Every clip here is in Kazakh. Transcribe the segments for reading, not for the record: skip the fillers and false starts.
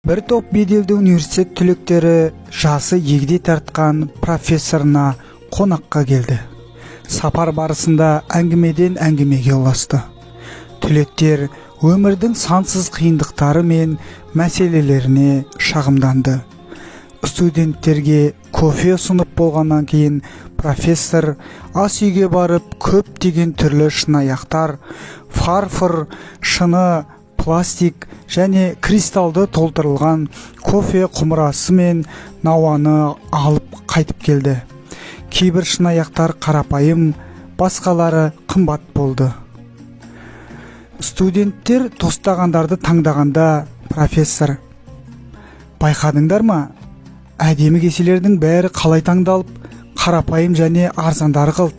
Bir топ беделді университет түлектері жасы егде тартқан профессорына қонаққа келді. Сапар барысында әңгімеден әңгімеге ұласты. Түлектер өмірдің сансыз қиындықтары мен мәселелеріне шағымданды. Студенттерге кофе ұсынып болғаннан кейін профессор ас үйге барып көптеген түрлі шынаяқтар, фарфор, шыны, пластик және кристалды толтырылған кофе құмырасы мен науаны алып қайтып келді. Кейбір шынаяқтар қарапайым, басқалары қымбат болды. Студенттер тостағандарды таңдағанда профессор: "Байқадыңдар ма? Әдемі кеселердің бәрі қалай таңдалып, қарапайым және арзандары қалды.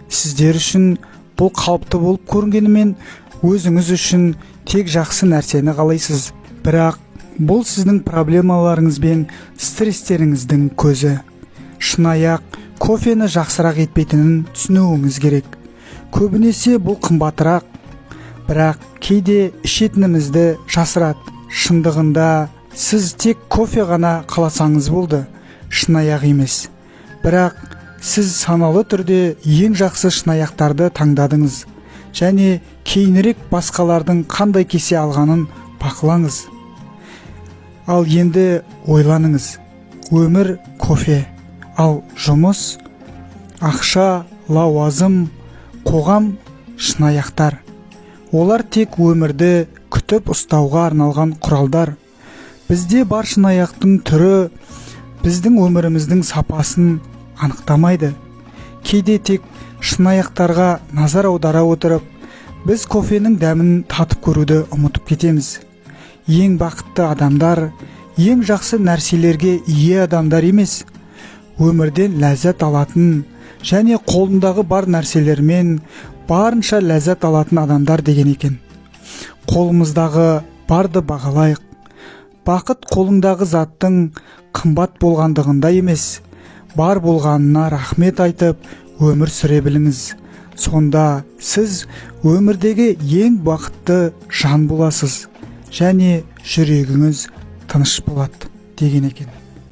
Сіздер үшін бұл қалыпты болып көрінгенімен, өзіңіз үшін тек жақсы нәрсені қалайсыз. Бірақ бұл сіздің проблемаларыңыз бен стресстеріңіздің көзі. Шынаяқ кофені жақсырақ етпейтінін түсінуіңіз керек. Көбінесе бұл қымбатырақ, бірақ кейде ішетінімізді жасырады. Шындығында сіз тек кофе ғана қаласаңыз болды, шынаяқ емес. Бірақ сіз саналы түрде ең жақсы шынаяқтарды таңдадыңыз және кейінірек басқалардың қандай кесе алғанын бақылаңыз. Ал енді ойланыңыз. Өмір кофе, ал жұмыс, ақша, лауазым, қоғам шынаяқтар. Олар тек өмірді күтіп ұстауға арналған құралдар. Бізде бар шынаяқтың түрі біздің өміріміздің сапасын анықтамайды. Кейде тек шынаяқтарға назар аудара отырып, біз кофенің дәмін татып көруді ұмытып кетеміз. Ең бақытты адамдар, ең жақсы нәрселерге ие адамдар емес, өмірден ләззат алатын және қолындағы бар нәрселермен барынша ләззат алатын адамдар деген екен. Қолымыздағы барды бағалайық. Бақыт қолыңдағы заттың қымбат болғандығында емес, бар болғанына рахмет айтып, өмір сүре біліңіз. Сонда сіз өмірдегі ең бақытты жан боласыз және жүрегіңіз тыныш болады деген екен.